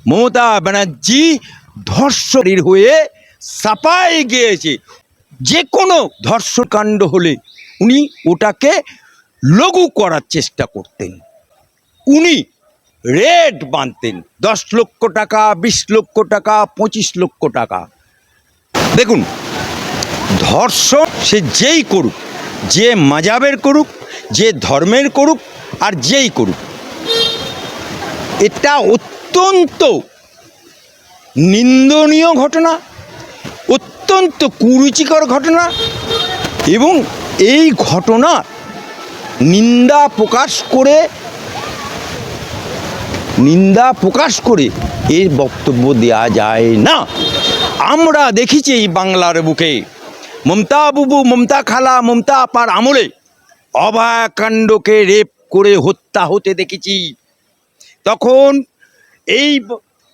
মমতা ব্যানার্জি ধর্ষণের হয়ে সাফাই গিয়েছে। যে কোনো ধর্ষণকাণ্ড হলে উনি ওটাকে লঘু করার চেষ্টা করতেন। উনি রেট বাঁধতেন 10 লক্ষ টাকা, 20 লক্ষ টাকা, 25 লক্ষ টাকা। দেখুন, ধর্ষণ সে যেই করুক, যে মাজাবের করুক, যে ধর্মের করুক, আর যেই করুক, এটা অত্যন্ত নিন্দনীয় ঘটনা, অত্যন্ত কুরুচিকর ঘটনা। এবং এই ঘটনা নিন্দা প্রকাশ করে এর বক্তব্য দেওয়া যায় না। আমরা দেখেছি এই বাংলার বুকে মমতা খালা, মমতা আপার আমলে অভয়াকাণ্ডকে রেপ করে হত্যা হতে দেখেছি। তখন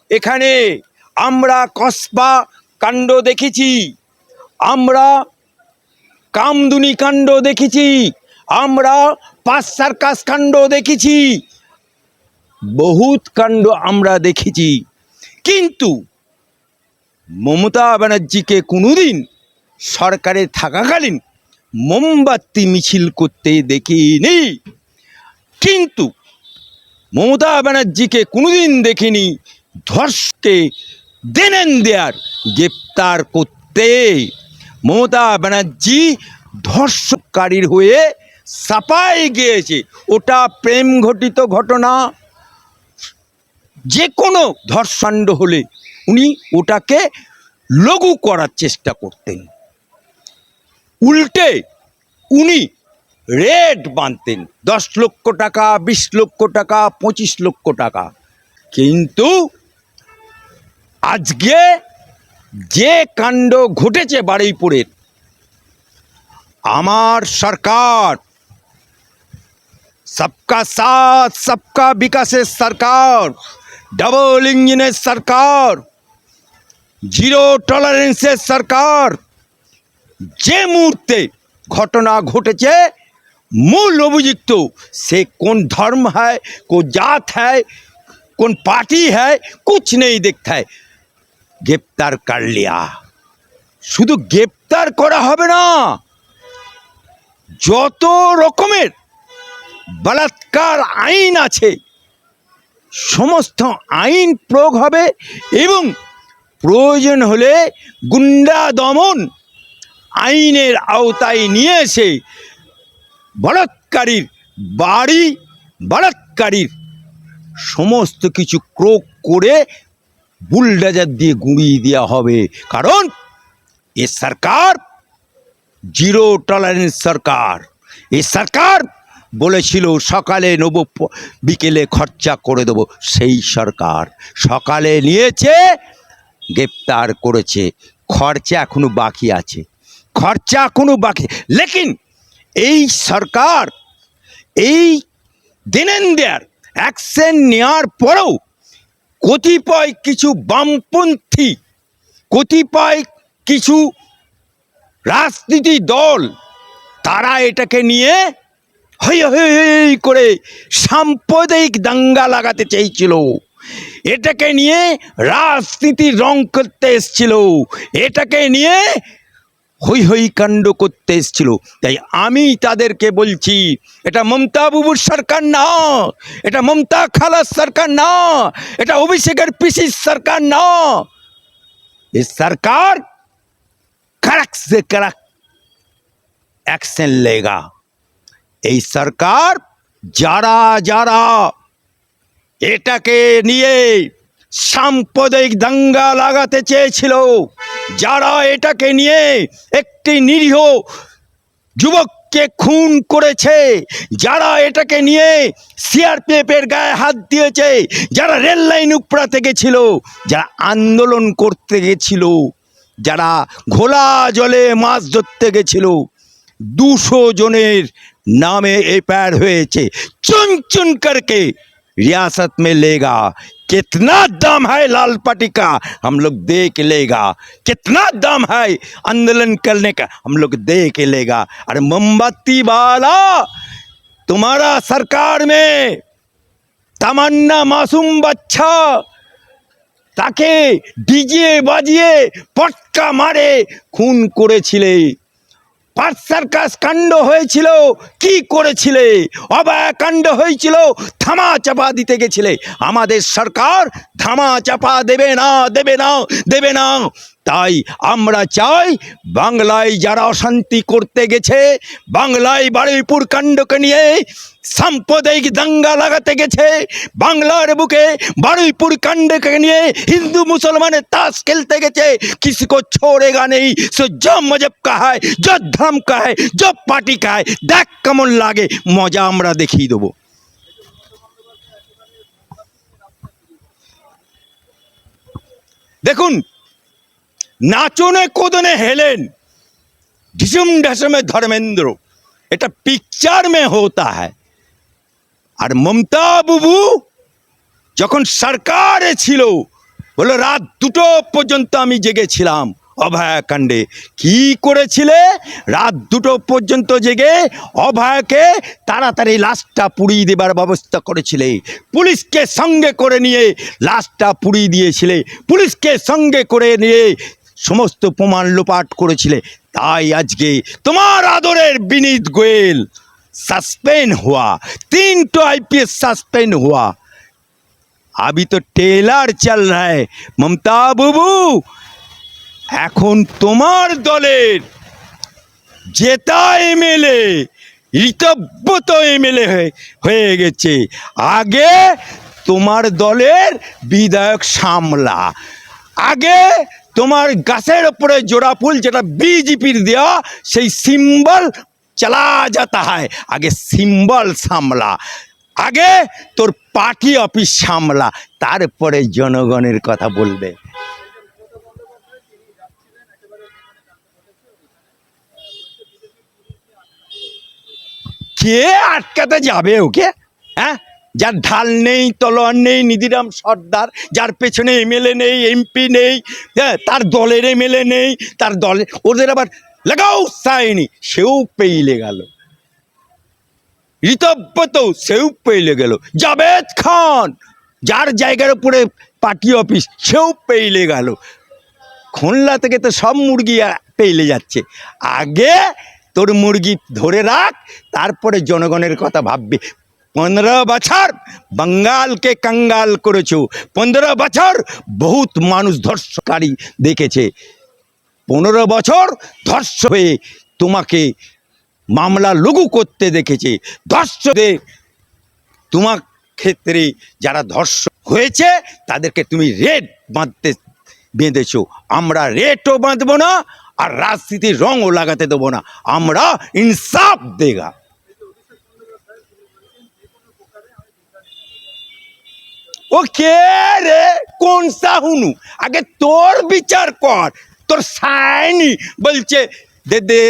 এখানে আমরা কসবা কাণ্ড দেখেছি, আমরা কামদুনি কাণ্ড দেখেছি, আমরা পাঁচ সার্কাস কাণ্ড দেখেছি, বহুত কাণ্ড আমরা দেখেছি। কিন্তু মমতা ব্যানার্জিকে কোনোদিন সরকারে থাকাকালীন মোমবাতি মিছিল করতে দেখিনি। কিন্তু মমতা ব্যানার্জিকে কোনোদিন দেখিনি ধর্ষককে দেয়ার গ্রেপ্তার করতে। মমতা ব্যানার্জি ধর্ষণকারীর হয়ে সাফাই গিয়েছে। ওটা প্রেম ঘটিত ঘটনা। যে কোনো ধর্ষণকাণ্ড হলে উনি ওটাকে লঘু করার চেষ্টা করতেন। উল্টে উনি রেট বাঁধতেন 10 লক্ষ টাকা, 20 লক্ষ টাকা, 25 লক্ষ টাকা। কিন্তু আজকে যে কাণ্ড ঘটেছে বারুইপুরের, আমার সরকার সবকা সাথ সবকা বিকাশের সরকার, ডবল ইঞ্জিনের সরকার, জিরো টলারেন্সের সরকার, যে মুহূর্তে ঘটনা ঘটেছে मूल अभियुक्त से कौन धर्म है, कौन जात है, कौन पार्टी है, कुछ नहीं देखता है, ग्रेप्तार कर लिया। शुद्ध ग्रेप्तार करा होबे ना, যত রকমের বলাৎকার আইন আছে সমস্ত আইন প্রয়োগ হবে এবং প্রয়োজন হলে গুন্ডা দমন আইনের আওতায় নিয়ে এসে বলাৎকারীর বাড়ি, বলাৎকারীর সমস্ত কিছু ক্রোক করে বুলডোজার দিয়ে গুঁড়িয়ে দেওয়া হবে। কারণ এ সরকার জিরো টলারেন্স সরকার। এই সরকার বলেছিল সকালে নেব, বিকেলে খরচা করে দেবো। সেই সরকার সকালে নিয়েছে, গ্রেপ্তার করেছে, খরচা এখনো বাকি আছে, খরচা এখনো বাকি। লেকিন এই সরকার এই দেয়ার অ্যাকশন নেওয়ার পরেও কতিপয় কিছু বামপন্থী, কতিপয় কিছু রাজনীতি দল, তারা এটাকে নিয়ে হই হই করে সাম্প্রদায়িক দাঙ্গা লাগাতে চাইছিল, এটাকে নিয়ে রাজনীতির রং করতে এসেছিল, এটাকে নিয়ে হই হই কাণ্ড করতে এসেছিল। তাই আমি তাদেরকে বলছি, এটা মমতা বাবুর সরকার না, এটা মমতা খালার সরকার না, এটা অভিষেকের পিসির সরকার না। এই সরকার कड़क से कड़क एक्शन लेगा। এই সরকার যারা যারা এটাকে নিয়ে সাম্প্রদায়িক দাঙ্গা লাগাতে চেয়েছিল, যারা এটাকে নিয়ে একটি নিরীহ যুবককে খুন করেছে, যারা এটাকে নিয়ে সিআরপিএফের গায়ে হাত দিয়েছে, যারা রেল লাইন উপড়াতে গেছিল, যারা আন্দোলন করতে গেছিল, যারা ঘোলা জলে মাছ ধরতে গেছিল, 200 জনের नामे एफआईआर हुए, चुन चुन करके रियासत में लेगा। कितना दम है लाल पट्टी का हम लोग देख लेगा, कितना दम है आंदोलन करने का हम लोग देख लेगा। अरे मोमबत्ती वाला, तुम्हारा सरकार में तमन्ना मासूम बच्चा তাকে ডিজে বাজিয়ে পটকা মারে খুন করেছিলে। পার্ক সার্কাস কাণ্ড হয়েছিল, কি করেছিলে? অভয়া কাণ্ড হয়েছিল, ধামা চাপা দিতে গেছিলে। আমাদের সরকার ধামা চাপা দেবে না, দেবে না, দেবে না। তাই আমরা চাই বাংলায় যারা অশান্তি করতে গেছে, বাংলায় বারুইপুর কাণ্ডকে নিয়ে সাম্প্রদায়িক দাঙ্গা লাগাতে গেছে, বাংলার বুকে বারুইপুর কাণ্ডকে নিয়ে হিন্দু মুসলমানের তাস খেলতে গেছে, किसी को छोड़ेगा नहीं। सो जो मजहब का है, जो धर्म का है, जो पार्टी का है, देख কেমন লাগে, মজা আমরা দেখিয়ে দেবো। দেখুন, নাচনে কোদনে হেলেন, ढिसुम ढसमे धर्मेंद्र, এটা পিকচার में होता है। আর মমতা বুবু যখন সরকারে ছিল, বলে রাত 2টো পর্যন্ত আমি জেগেছিলাম অভয়াকাণ্ডে। কি করেছিলে? রাত 2টো পর্যন্ত জেগে অভয়াকে তাড়াতাড়ি লাশটা পুড়িয়ে দেবার ব্যবস্থা করেছিলে। পুলিশকে সঙ্গে করে নিয়ে লাশটা পুড়িয়ে দিয়েছিলে, পুলিশকে সঙ্গে করে নিয়ে সমস্ত প্রমাণ লোপাট করেছিলে। তাই আজকে তোমার আদরের বিনীত গোয়েল सस्पेंड हुआ, 3 तो आईपीएस सस्पेंड हुआ। अभी तो टेलर चल रहा है। ममता बुबू, এখন তোমার দলের জেতা এমএলএ ঋতব্রত এমএলএ হয়ে গেছে। আগে তোমার দলের বিধায়ক সামলা, আগে তোমার গাছের উপরে জোড়া ফুল যেটা বিজেপির দেওয়া সেই সিম্বল चला जाता है, आगे सिम्बल सामला, आगे तोर पार्टी ऑफिस सामला, तारपरे जनगणेर कथा बोलबे। के आटकाते जाबे ओके? हाँ, যার ঢাল নেই, তলোয়ার নেই, নিধিরাম সর্দার, যার পেছনে এমএলএ নেই, এমপি নেই, হ্যাঁ, তার দলের এমএলএ নেই, তার দলে ওদের আবার লাগাও সাইনি, সেও পেইলে গেল। ঋতব্রত সেও পেইলে গেল। জাভেদ খান, যার জায়গার উপরে পার্টি অফিস, সেও পেইলে গেল। খুলনা থেকে তো সব মুরগি পেইলে যাচ্ছে। আগে তোর মুরগি ধরে রাখ, তারপরে জনগণের কথা ভাববি। 15 বছর বাঙালকে কাঙ্গাল করেছো, 15 বছর বহুত মানুষ ধর্ষকারী দেখেছে, 15 বছর ধর্ষণ হয়ে তোমাকে মামলা লঘু করতে দেখেছে। ধর্ষকদের তোমার ক্ষেত্রে যারা ধর্ষণ হয়েছে তাদেরকে তুমি রেড বাঁধতে বেঁধেছো। আমরা রেটও বাঁধবো না, আর রাজনীতির রঙও লাগাতে দেবো না। আমরা ইনসাফ দেগা। ও কে রে, কোন সাহুনু? আগে তোর বিচার কর। তোর সাইনি বলছে দে দে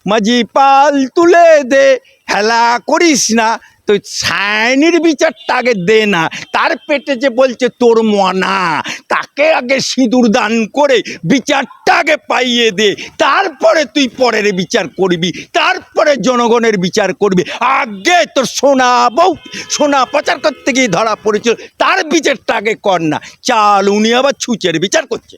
মাঝি পাল তুলে দে, হেলা করিস না। তো সাইনির বিচারটা আগে দে না। তার পেটে যে বলছে তোর মনা, তাকে আগে সিঁদুর দান করে বিচারটা আগে পাইয়ে দে, তারপরে তুই পরের বিচার করবি, তারপরে জনগণের বিচার করবি। আগে তোর সোনা বউ সোনা পাচার করতে গিয়ে ধরা পড়েছিল, তার বিচারটা আগে কর না। চাল উনি আবার ছুঁচের বিচার করছে।